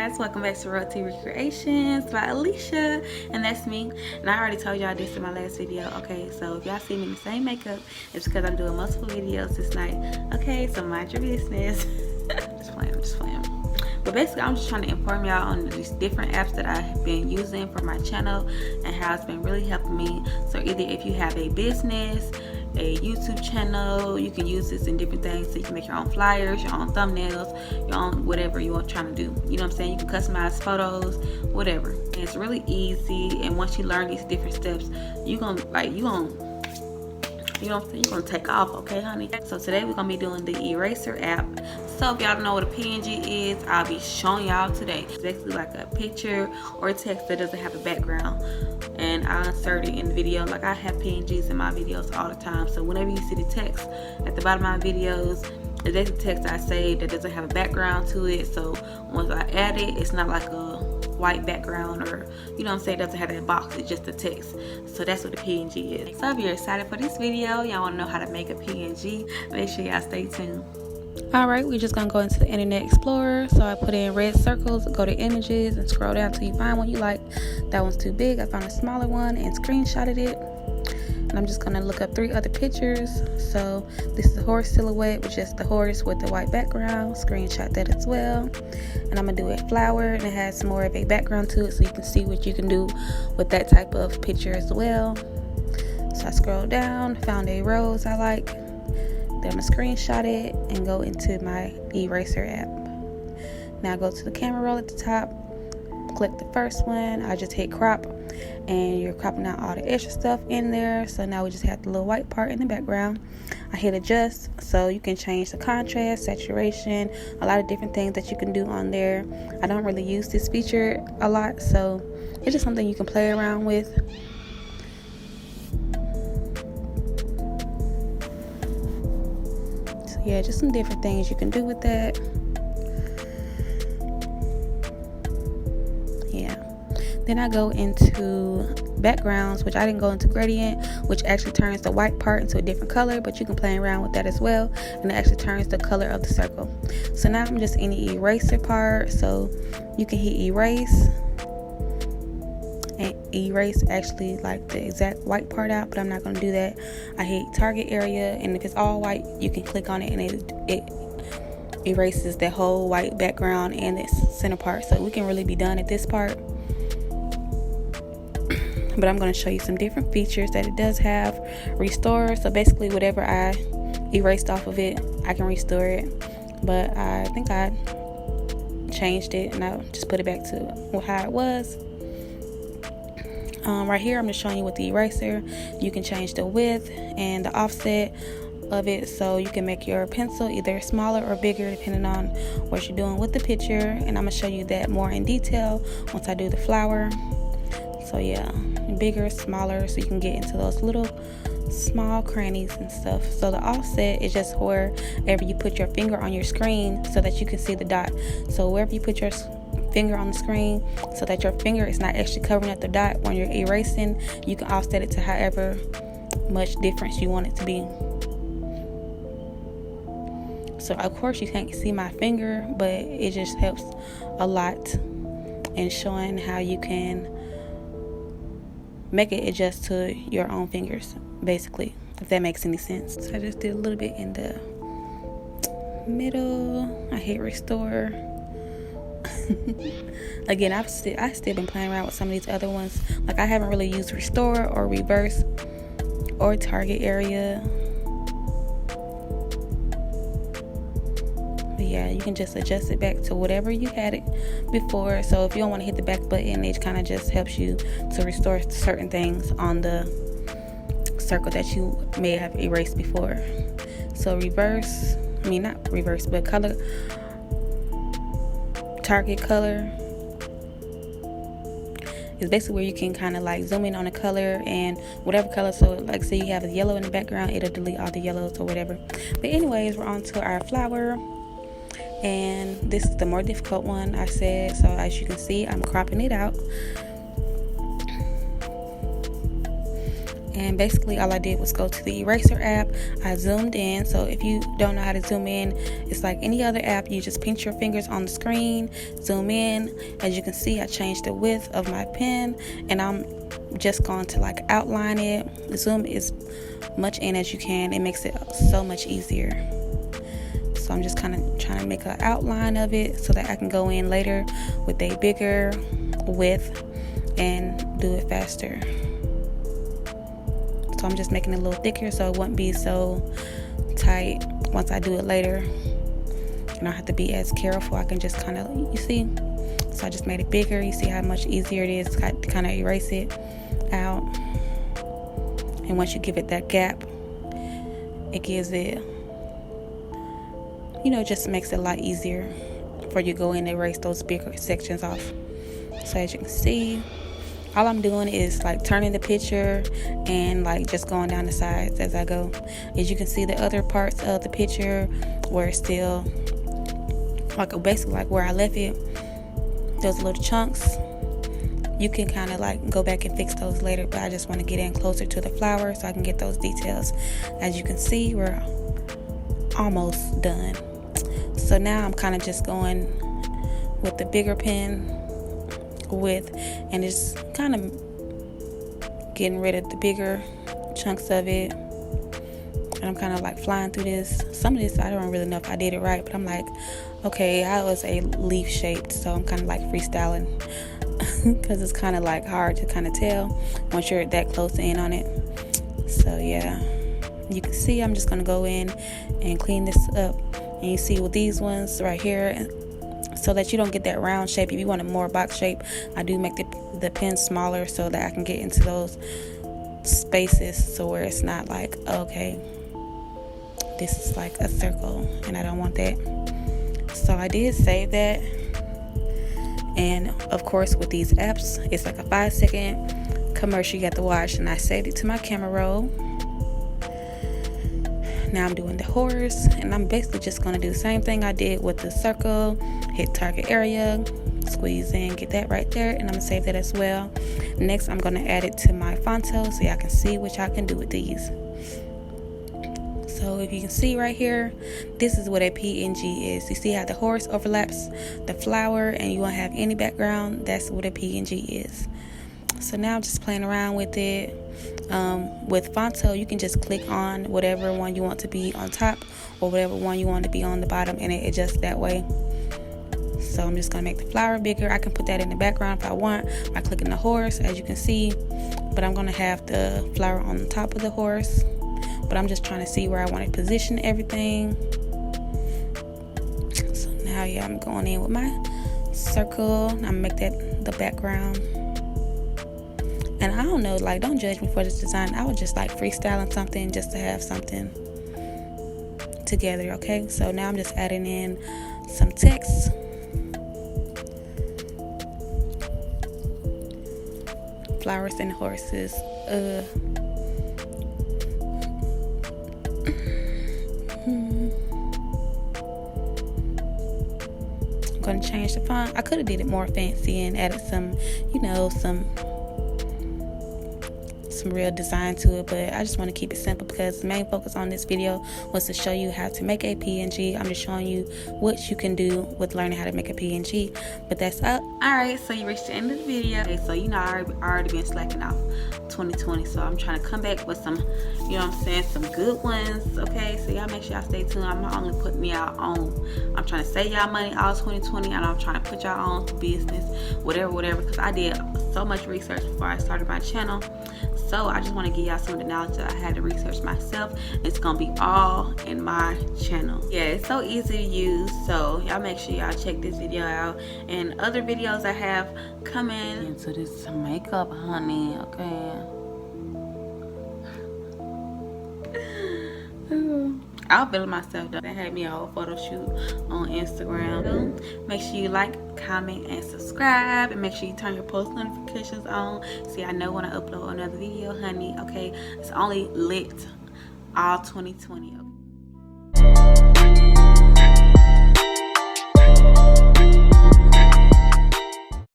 guys, welcome back to Royalty Recreations by Alicia, and that's me. And I already told y'all this in my last video. Okay, so if y'all see me in the same makeup, it's because I'm doing multiple videos this night. Okay, so mind your business. I'm just playing. But basically, I'm just trying to inform y'all on these different apps that I've been using for my channel and how it's been really helping me. So either if you have a business, a YouTube channel, you can use this in different things. So you can make your own flyers, your own thumbnails, your own whatever you want trying to do. You know what I'm saying? You can customize photos, whatever. And it's really easy. And once you learn these different steps, you're gonna take off, okay, honey? So today we're gonna be doing the eraser app. So if y'all don't know what a PNG is, I'll be showing y'all today. It's basically like a picture or text that doesn't have a background, and I insert it in the video. Like, I have PNGs in my videos all the time, so whenever you see the text at the bottom of my videos, it's the text I saved that doesn't have a background to it. So once I add it, it's not like a white background, or you know what I'm saying, it doesn't have that box, it's just the text. So that's what the PNG is. So if you're excited for this video, y'all want to know how to make a PNG, make sure y'all stay tuned. Alright, we're just gonna go into the Internet Explorer. So I put in red circles, go to images, and scroll down till you find one you like. That one's too big. I found a smaller one and screenshotted it. And I'm just gonna look up 3 other pictures. So this is a horse silhouette with just the horse with the white background. Screenshot that as well. And I'm gonna do a flower, and it has more of a background to it, so you can see what you can do with that type of picture as well. So I scroll down, found a rose I like. Then I'm gonna screenshot it and go into my eraser app. Now I go to the camera roll at the top, click the first one. I just hit crop, and you're cropping out all the extra stuff in there. So now we just have the little white part in the background. I hit adjust, so you can change the contrast, saturation, a lot of different things that you can do on there. I don't really use this feature a lot, so it's just something you can play around with. So yeah, just some different things you can do with that. Then I go into backgrounds, which I didn't go into gradient, which actually turns the white part into a different color, but you can play around with that as well, and it actually turns the color of the circle. So now I'm just in the eraser part, so you can hit erase, and erase actually like the exact white part out, but I'm not going to do that. I hit target area, and if it's all white, you can click on it, and it erases the whole white background and this center part. So we can really be done at this part. But I'm going to show you some different features that it does have. Restore, so basically whatever I erased off of it, I can restore it. But I think I changed it, and I just put it back to how it was. Right here, I'm just showing you with the eraser, you can change the width and the offset of it, so you can make your pencil either smaller or bigger depending on what you're doing with the picture. And I'm going to show you that more in detail once I do the flower. So yeah, bigger, smaller, so you can get into those little small crannies and stuff. So the offset is just wherever you put your finger on your screen so that you can see the dot. So wherever you put your finger on the screen so that your finger is not actually covering up the dot when you're erasing, you can offset it to however much difference you want it to be. So of course you can't see my finger, but it just helps a lot in showing how you can make it adjust to your own fingers, basically, if that makes any sense. So I just did a little bit in the middle. I hit restore. Again, I still been playing around with some of these other ones. Like, I haven't really used restore or reverse or target area. But yeah, you can just adjust it back to whatever you had it before. So if you don't want to hit the back button, it kind of just helps you to restore certain things on the circle that you may have erased before. So not reverse, but color, target color is basically where you can kind of like zoom in on a color and whatever color. So like, say you have a yellow in the background, it'll delete all the yellows or whatever. But anyways, we're on to our flower. And this is the more difficult one, I said. So as you can see, I'm cropping it out. And basically all I did was go to the eraser app. I zoomed in. So if you don't know how to zoom in, it's like any other app. You just pinch your fingers on the screen, zoom in. As you can see, I changed the width of my pen, and I'm just going to like outline it. Zoom as much in as you can. It makes it so much easier. So I'm just kind of trying to make an outline of it so that I can go in later with a bigger width and do it faster. So I'm just making it a little thicker so it won't be so tight once I do it later. You don't have to be as careful. I can just kind of, you see? So I just made it bigger. You see how much easier it is to kind of erase it out. And once you give it that gap, it gives it, you know, just makes it a lot easier for you to go in and erase those bigger sections off. So as you can see, all I'm doing is like turning the picture and like just going down the sides as I go. As you can see, the other parts of the picture where it's still like basically like where I left it, those little chunks, you can kind of like go back and fix those later, but I just want to get in closer to the flower so I can get those details. As you can see, we're almost done. So now I'm kind of just going with the bigger pen width and just kind of getting rid of the bigger chunks of it. And I'm kind of like flying through this. Some of this I don't really know if I did it right, but I'm like, okay, I was a leaf shaped, so I'm kind of like freestyling because it's kind of like hard to kind of tell once you're that close in on it. So yeah, you can see I'm just gonna go in and clean this up. And you see with these ones right here, so that you don't get that round shape. If you want a more box shape, I do make the pen smaller so that I can get into those spaces, so where it's not like, okay, this is like a circle and I don't want that. So I did save that. And of course with these apps, it's like a 5-second commercial you got to watch, and I saved it to my camera roll. Now I'm doing the horse, and I'm basically just going to do the same thing I did with the circle. Hit target area, squeeze in, get that right there, and I'm going to save that as well. Next, I'm going to add it to my Fonto so y'all can see what y'all can do with these. So if you can see right here, this is what a PNG is. You see how the horse overlaps the flower and you won't have any background? That's what a PNG is. So now I'm just playing around with it. With Fonto, you can just click on whatever one you want to be on top or whatever one you want to be on the bottom, and it adjusts that way. So I'm just going to make the flower bigger. I can put that in the background if I want by clicking the horse, as you can see. But I'm going to have the flower on the top of the horse. But I'm just trying to see where I want to position everything. So now, yeah, I'm going in with my circle. I'm going to make that the background. And I don't know, like, don't judge me for this design. I was just like freestyling something just to have something together, okay? So now I'm just adding in some text. Flowers and horses. I'm gonna change the font. I could have did it more fancy and added some, you know, some real design to it, but I just want to keep it simple because the main focus on this video was to show you how to make a PNG. I'm just showing you what you can do with learning how to make a PNG, but that's up. Alright, so you reached the end of the video. Okay, so you know I already been slacking off 2020, so I'm trying to come back with some, you know what I'm saying, some good ones. Okay, so y'all make sure y'all stay tuned. I'm not only putting y'all on, I'm trying to save y'all money all 2020, and I'm trying to put y'all on business, whatever, because I did so much research before I started my channel. So I just want to give y'all some of the knowledge that I had to research myself. It's gonna be all in my channel. Yeah, it's so easy to use, so y'all make sure y'all check this video out and other videos I have coming into this makeup, honey. Okay, I'll feeling myself though. They had me a whole photo shoot on Instagram. Make sure you like, comment, and subscribe, and make sure you turn your post notifications on so I know when I upload another video, honey. Okay, it's only lit all 2020.